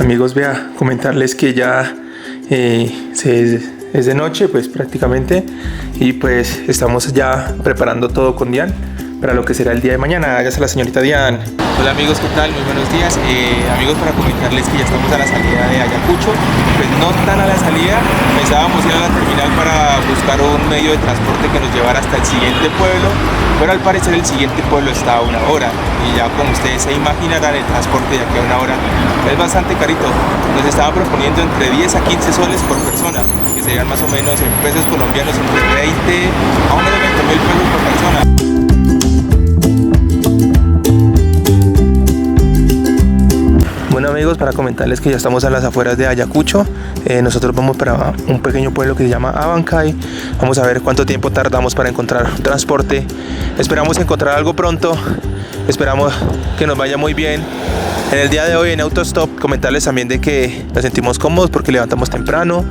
Amigos, vea, comentarles que ya es de noche, pues prácticamente, y pues estamos ya preparando todo con Dian para lo que será el día de mañana. Hágase la señorita Dian. Hola amigos, ¿qué tal? Muy buenos días. Amigos, para comentarles que ya estamos a la salida de Ayacucho. Pues no tan a la salida, pensábamos ir a la terminal para buscar un medio de transporte que nos llevara hasta el siguiente pueblo, pero al parecer el siguiente pueblo está a 1 hora, y ya como ustedes se imaginarán, el transporte de aquí a 1 hora es bastante carito. Nos estaba proponiendo entre 10 a 15 soles por persona, que serían más o menos en pesos colombianos entre 20 a unos 20.000 pesos por persona. Bueno amigos, para comentarles que ya estamos a las afueras de Ayacucho. Nosotros vamos para un pequeño pueblo que se llama Abancay. Vamos a ver cuánto tiempo tardamos para encontrar transporte. Esperamos encontrar algo pronto. Esperamos que nos vaya muy bien. En el día de hoy en Autostop, comentarles también de que nos sentimos cómodos porque levantamos temprano,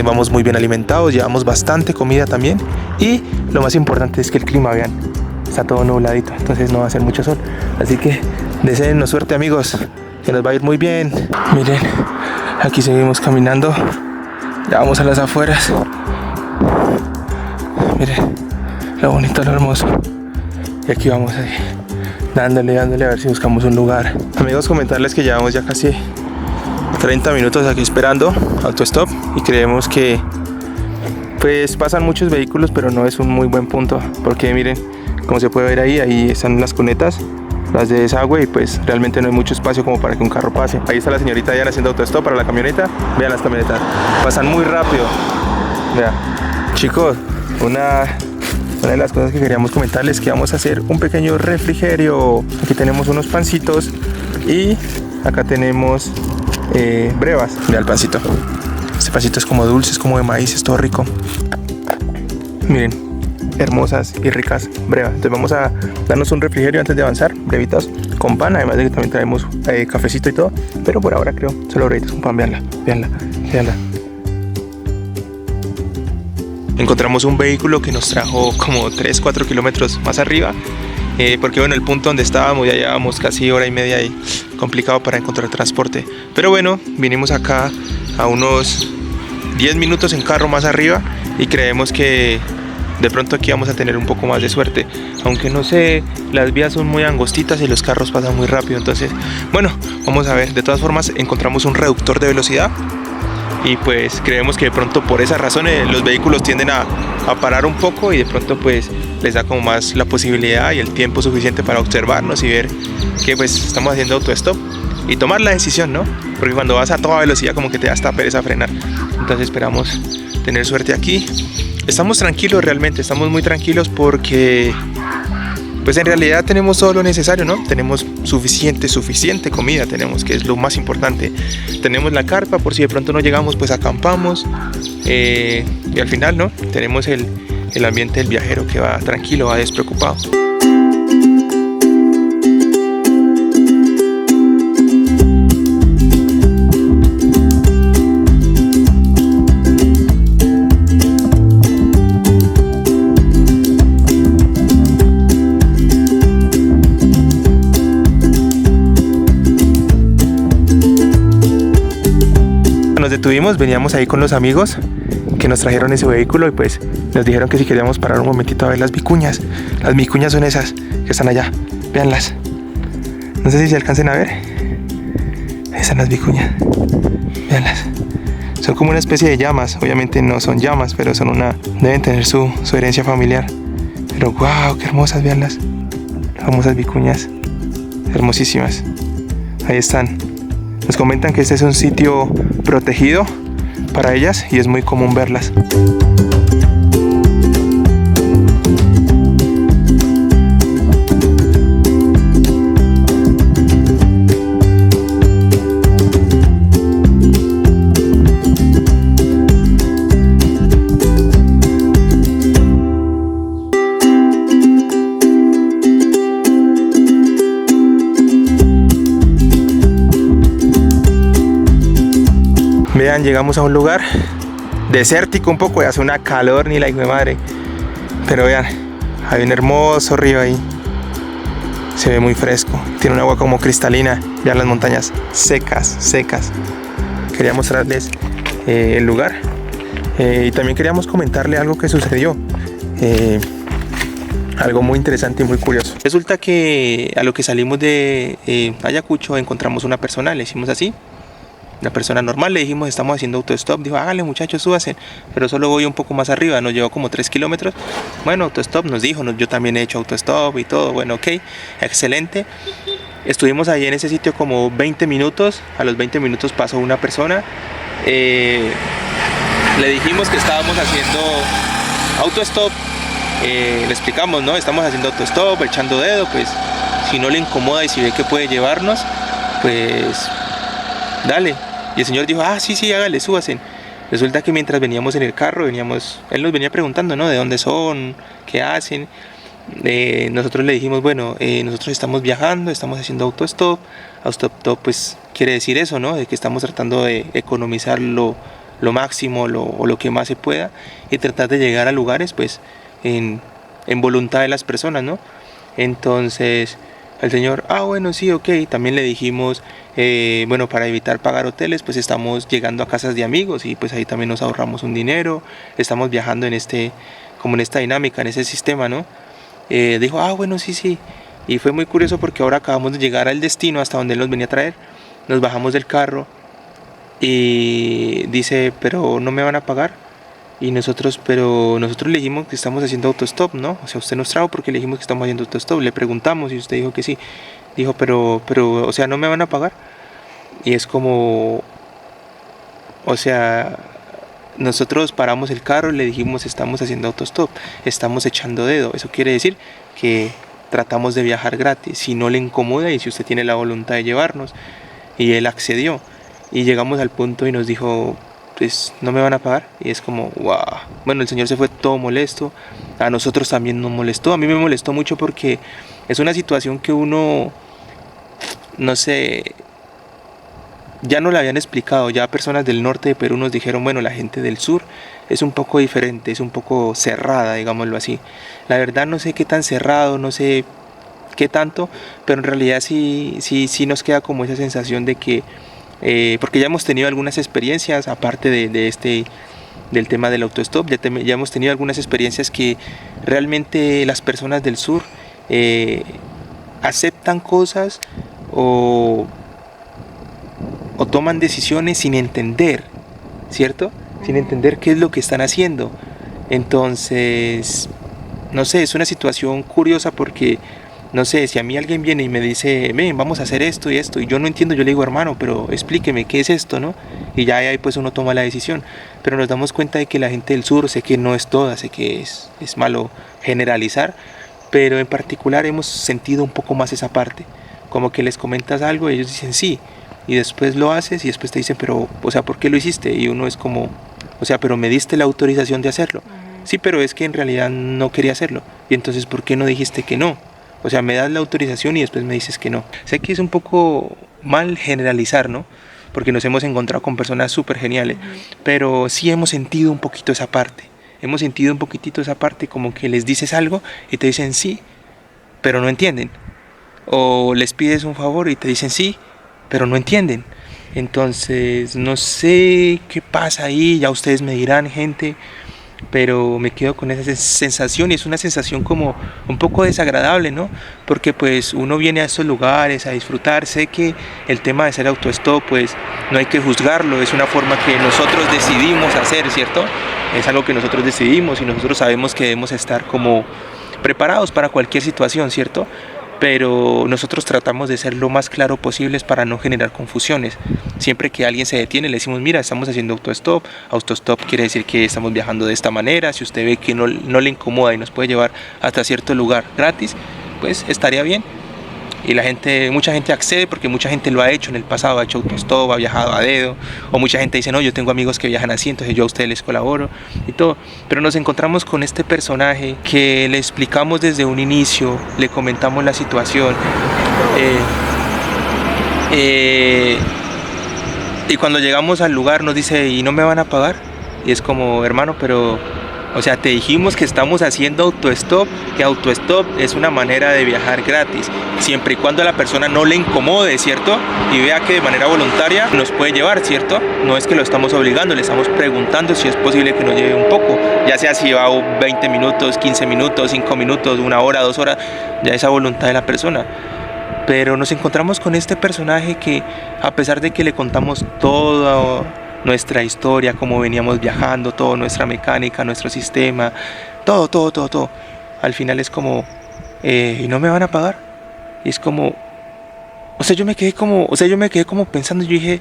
vamos muy bien alimentados, llevamos bastante comida también, y lo más importante es que el clima, vean, está todo nubladito, entonces no va a hacer mucho sol. Así que deseennos suerte amigos, que nos va a ir muy bien. Miren, aquí seguimos caminando, ya vamos a las afueras. Miren lo bonito, lo hermoso, y aquí vamos ahí, dándole a ver si buscamos un lugar. Amigos, comentarles que llevamos ya casi 30 minutos aquí esperando Autostop, y creemos que pues pasan muchos vehículos, pero no es un muy buen punto, porque miren, como se puede ver ahí están las cunetas, las de desagüe, y pues realmente no hay mucho espacio como para que un carro pase. Ahí está la señorita Diana haciendo Autostop para la camioneta. Vean las camionetas, pasan muy rápido. Vean, chicos, una de las cosas que queríamos comentarles es que vamos a hacer un pequeño refrigerio. Aquí tenemos unos pancitos y acá tenemos brevas. Vean el pancito. Este pancito es como dulce, es como de maíz, es todo rico. Miren, hermosas y ricas brevas. Entonces vamos a darnos un refrigerio antes de avanzar, brevitas con pan, además de que también traemos cafecito y todo, pero por ahora creo solo brevitas con pan. Veanla. Encontramos un vehículo que nos trajo como 3-4 kilómetros más arriba, porque bueno, el punto donde estábamos ya llevábamos casi hora y media y complicado para encontrar transporte, pero bueno, vinimos acá a unos 10 minutos en carro más arriba, y creemos que de pronto aquí vamos a tener un poco más de suerte, aunque no sé, las vías son muy angostitas y los carros pasan muy rápido. Entonces bueno, vamos a ver. De todas formas encontramos un reductor de velocidad, y pues creemos que de pronto por esa razón los vehículos tienden a parar un poco, y de pronto pues les da como más la posibilidad y el tiempo suficiente para observarnos y ver que pues estamos haciendo autostop y tomar la decisión, ¿no? Porque cuando vas a toda velocidad como que te da hasta pereza frenar. Entonces esperamos tener suerte aquí. Estamos tranquilos, realmente estamos muy tranquilos, porque pues en realidad tenemos todo lo necesario, ¿no? Tenemos suficiente comida, tenemos, que es lo más importante. Tenemos la carpa, por si de pronto no llegamos, pues acampamos, y al final, ¿no? Tenemos el ambiente del viajero que va tranquilo, va despreocupado. Nos detuvimos, veníamos ahí con los amigos que nos trajeron ese vehículo, y pues nos dijeron que si queríamos parar un momentito a ver las vicuñas. Las vicuñas son esas que están allá, véanlas. No sé si se alcancen a ver. Ahí están las vicuñas, véanlas. Son como una especie de llamas, obviamente no son llamas, pero son deben tener su herencia familiar. Pero wow, qué hermosas, véanlas. Las famosas vicuñas, hermosísimas. Ahí están. Nos comentan que este es un sitio protegido para ellas y es muy común verlas. Vean, llegamos a un lugar desértico un poco, y hace una calor ni la hijo de madre, pero vean, hay un hermoso río ahí, Se ve muy fresco, tiene un agua como cristalina. Vean las montañas secas. Quería mostrarles el lugar y también queríamos comentarle algo que sucedió. Algo muy interesante y muy curioso. Resulta que a lo que salimos de Ayacucho encontramos una persona, le hicimos así. Una persona normal, le dijimos estamos haciendo autostop. Dijo hágale muchachos, súbanse, pero solo voy un poco más arriba. Nos llevó como 3 kilómetros. Bueno, autostop nos dijo, yo también he hecho autostop y todo. Bueno, ok, excelente. Estuvimos ahí en ese sitio como 20 minutos. A los 20 minutos pasó una persona. Le dijimos que estábamos haciendo autostop. Le explicamos, ¿no? Estamos haciendo autostop, echando dedo, pues si no le incomoda y si ve que puede llevarnos, pues dale. Y el señor dijo, sí, hágale, súbase. Resulta que mientras veníamos en el carro, él nos venía preguntando, ¿no? ¿De dónde son? ¿Qué hacen? Nosotros le dijimos, bueno, nosotros estamos viajando, estamos haciendo autostop. Autostop, pues quiere decir eso, ¿no? De que estamos tratando de economizar lo máximo o lo que más se pueda y tratar de llegar a lugares, pues, en voluntad de las personas, ¿no? Entonces el señor, bueno, sí, ok. También le dijimos, bueno, para evitar pagar hoteles, pues estamos llegando a casas de amigos y pues ahí también nos ahorramos un dinero. Estamos viajando en como en esta dinámica, en ese sistema, ¿no? Dijo, bueno, sí. Y fue muy curioso porque ahora acabamos de llegar al destino hasta donde él nos venía a traer. Nos bajamos del carro y dice, pero no me van a pagar. Y nosotros le dijimos que estamos haciendo autostop, ¿no? O sea, usted nos trajo porque le dijimos que estamos haciendo autostop. Le preguntamos y usted dijo que sí. Dijo, pero, o sea, ¿no me van a pagar? Y es como, o sea, nosotros paramos el carro y le dijimos estamos haciendo autostop, estamos echando dedo. Eso quiere decir que tratamos de viajar gratis, si no le incomoda y si usted tiene la voluntad de llevarnos. Y él accedió. Y llegamos al punto y nos dijo, pues no me van a pagar. Y es como, wow. Bueno, el señor se fue todo molesto. A nosotros también nos molestó. A mí me molestó mucho porque es una situación que uno, no sé, ya no le habían explicado. Ya personas del norte de Perú nos dijeron, bueno, la gente del sur es un poco diferente, es un poco cerrada, digámoslo así. La verdad no sé qué tan cerrado, no sé qué tanto, pero en realidad sí nos queda como esa sensación de que porque ya hemos tenido algunas experiencias aparte del tema del autostop, ya hemos tenido algunas experiencias que realmente las personas del sur aceptan cosas o toman decisiones sin entender, ¿cierto? Sin entender qué es lo que están haciendo. Entonces, no sé, es una situación curiosa porque no sé, si a mí alguien viene y me dice, ven, vamos a hacer esto y esto, y yo no entiendo, yo le digo, hermano, pero explíqueme, ¿qué es esto, no? Y ya ahí pues uno toma la decisión. Pero nos damos cuenta de que la gente del sur, sé que no es toda, sé que es malo generalizar, pero en particular hemos sentido un poco más esa parte. Como que les comentas algo y ellos dicen sí, y después lo haces y después te dicen, pero, o sea, ¿por qué lo hiciste? Y uno es como, o sea, pero me diste la autorización de hacerlo. Sí, pero es que en realidad no quería hacerlo. Y entonces, ¿por qué no dijiste que no? O sea, me das la autorización y después me dices que no. Sé que es un poco mal generalizar, ¿no? Porque nos hemos encontrado con personas súper geniales. Pero sí hemos sentido un poquito esa parte. Hemos sentido un poquitito esa parte como que les dices algo y te dicen sí, pero no entienden. O les pides un favor y te dicen sí, pero no entienden. Entonces, no sé qué pasa ahí. Ya ustedes me dirán, gente. Pero me quedo con esa sensación y es una sensación como un poco desagradable, ¿no? Porque pues uno viene a estos lugares a disfrutar. Sé que el tema de hacer autostop pues no hay que juzgarlo, es una forma que nosotros decidimos hacer, ¿cierto? Es algo que nosotros decidimos y nosotros sabemos que debemos estar como preparados para cualquier situación, ¿cierto? Pero nosotros tratamos de ser lo más claro posibles para no generar confusiones. Siempre que alguien se detiene le decimos, mira, estamos haciendo autostop. Autostop quiere decir que estamos viajando de esta manera. Si usted ve que no le incomoda y nos puede llevar hasta cierto lugar gratis, pues estaría bien. Y mucha gente accede porque mucha gente lo ha hecho en el pasado, ha hecho autostop, ha viajado a dedo, o mucha gente dice, no, yo tengo amigos que viajan así, entonces yo a ustedes les colaboro y todo. Pero nos encontramos con este personaje que le explicamos desde un inicio, le comentamos la situación, y cuando llegamos al lugar nos dice, ¿y no me van a pagar? Y es como, hermano, pero, O sea, te dijimos que estamos haciendo autostop, que autostop es una manera de viajar gratis, siempre y cuando a la persona no le incomode, ¿cierto? Y vea que de manera voluntaria nos puede llevar, ¿cierto? No es que lo estamos obligando, le estamos preguntando si es posible que nos lleve un poco, ya sea si va 20 minutos, 15 minutos, 5 minutos, 1 hora, 2 horas, ya esa voluntad de la persona. Pero nos encontramos con este personaje que, a pesar de que le contamos toda nuestra historia, cómo veníamos viajando, toda nuestra mecánica, nuestro sistema, todo, al final es como, ¿y no me van a pagar? Y es como, yo me quedé como pensando, yo dije,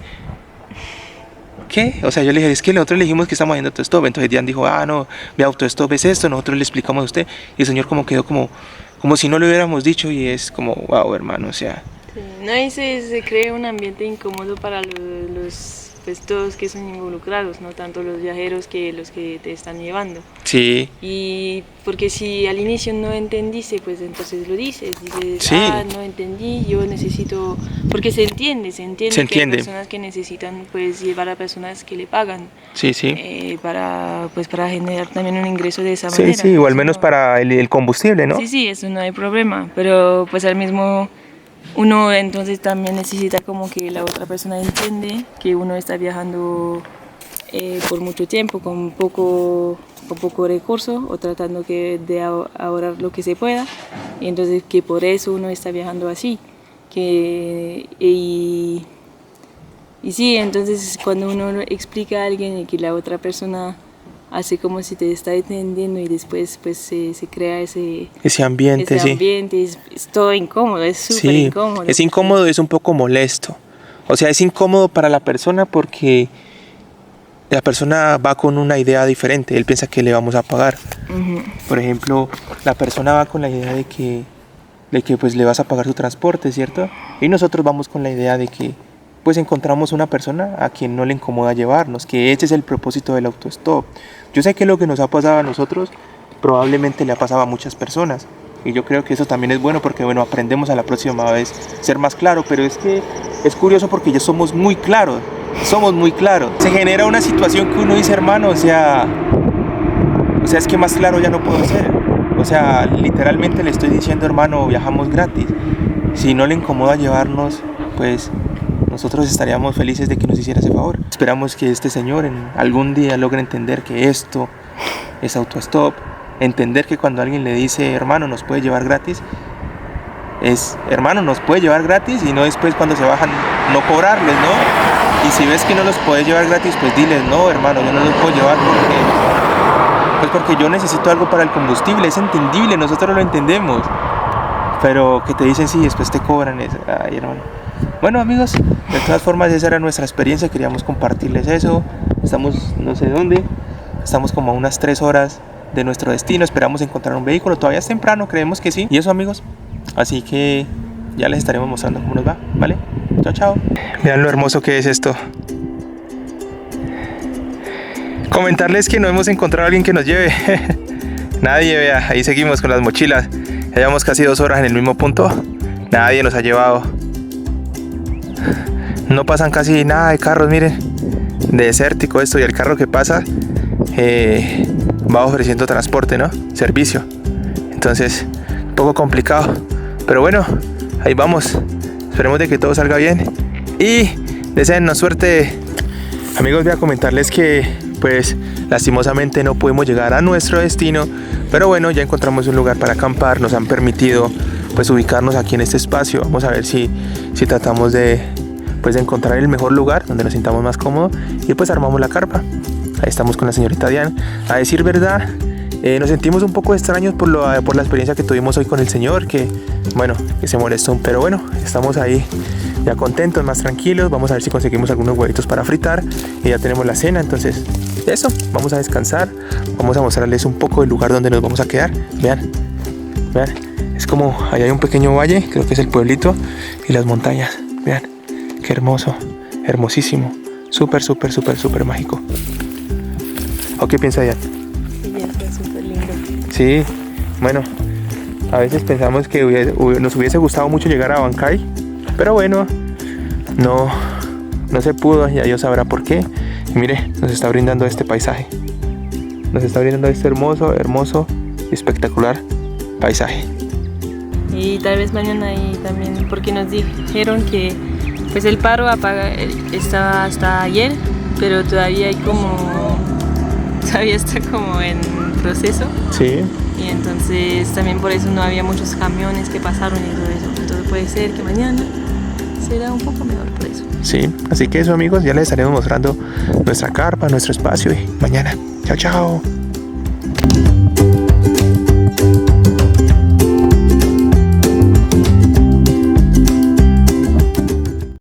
¿qué? O sea, yo le dije, es que nosotros le dijimos que estamos haciendo autostop. Entonces Dian dijo, no, mi autostop es esto, nosotros le explicamos a usted. Y el señor como quedó como si no le hubiéramos dicho, y es como, wow, hermano, o sea. Sí, no, y se crea un ambiente incómodo para los pues todos que son involucrados, no tanto los viajeros que los que te están llevando. Sí. Y porque si al inicio no entendiste, pues entonces lo dices, sí. No entendí, yo necesito, porque se entiende que hay personas que necesitan pues llevar a personas que le pagan. Sí. Para generar también un ingreso de esa manera. Sí, o al menos para el combustible, ¿no? Sí, eso no hay problema, pero pues al mismo uno entonces también necesita como que la otra persona entiende que uno está viajando por mucho tiempo con poco recurso o tratando de ahorrar lo que se pueda, y entonces que por eso uno está viajando así, y sí, entonces cuando uno explica a alguien y que la otra persona hace como si te está entendiendo, y después pues se crea ese ambiente, es todo incómodo, es súper incómodo. Es incómodo, es un poco molesto. O sea, es incómodo para la persona porque la persona va con una idea diferente, él piensa que le vamos a pagar. Uh-huh. Por ejemplo, la persona va con la idea de que pues le vas a pagar su transporte, ¿cierto? Y nosotros vamos con la idea de que pues encontramos una persona a quien no le incomoda llevarnos, que ese es el propósito del autostop. Yo sé que lo que nos ha pasado a nosotros probablemente le ha pasado a muchas personas, y yo creo que eso también es bueno porque aprendemos a la próxima vez ser más claro, pero es que es curioso porque ya somos muy claros. Se genera una situación que uno dice, hermano, o sea, es que más claro ya no puedo ser. O sea, literalmente le estoy diciendo, hermano, viajamos gratis. Si no le incomoda llevarnos, pues nosotros estaríamos felices de que nos hiciera ese favor. Esperamos que este señor algún día logre entender que esto es autostop, entender que cuando alguien le dice, hermano, nos puede llevar gratis, es, hermano, nos puede llevar gratis, y no después cuando se bajan no cobrarles, ¿no? Y si ves que no los puedes llevar gratis, pues diles, no, hermano, yo no los puedo llevar porque yo necesito algo para el combustible. Es entendible, nosotros lo entendemos, pero que te dicen sí, después te cobran eso. Ay, hermano. Bueno, amigos, de todas formas esa era nuestra experiencia, queríamos compartirles eso. Estamos no sé dónde, estamos como a unas 3 horas de nuestro destino, esperamos encontrar un vehículo, todavía es temprano, creemos que sí. Y eso, amigos, así que ya les estaremos mostrando cómo nos va, ¿vale? Chao. Vean lo hermoso que es esto. Comentarles que no hemos encontrado a alguien que nos lleve. Nadie, vea, ahí seguimos con las mochilas. Ya llevamos casi 2 horas en el mismo punto. Nadie nos ha llevado. No pasan casi nada de carros, miren. Desértico esto, y el carro que pasa va ofreciendo transporte, ¿no? Servicio. Entonces, un poco complicado. Pero bueno, ahí vamos. Esperemos de que todo salga bien. Y deseennos suerte. Amigos, voy a comentarles que pues lastimosamente no pudimos llegar a nuestro destino, pero bueno, ya encontramos un lugar para acampar. Nos han permitido pues ubicarnos aquí en este espacio. Vamos a ver si tratamos de encontrar el mejor lugar donde nos sintamos más cómodos, y pues armamos la carpa. Ahí estamos con la señorita Dian. A decir verdad, nos sentimos un poco extraños por la experiencia que tuvimos hoy con el señor, que se molestó, pero bueno, estamos ahí ya contentos, más tranquilos. Vamos a ver si conseguimos algunos huevitos para fritar, y ya tenemos la cena. Entonces eso, vamos a descansar. Vamos a mostrarles un poco el lugar donde nos vamos a quedar. Vean, es como allá hay un pequeño valle, creo que es el pueblito, y las montañas. Vean, qué hermoso, hermosísimo, súper mágico. ¿O qué piensa Dian? Sí, ya está súper lindo. Sí, bueno, a veces pensamos que nos hubiese gustado mucho llegar a Abancay, pero bueno, no se pudo, ya Dios sabrá por qué. Y mire, nos está brindando este paisaje. nos está brindando este hermoso y espectacular paisaje. Y tal vez mañana y también porque nos dijeron que pues el paro estaba hasta ayer, pero todavía está como en proceso. Sí. Y entonces también por eso no había muchos camiones que pasaron y todo eso. Entonces puede ser que mañana será un poco mejor por eso. Sí, así que eso, amigos, ya les estaremos mostrando nuestra carpa, nuestro espacio y mañana. Chao, chao.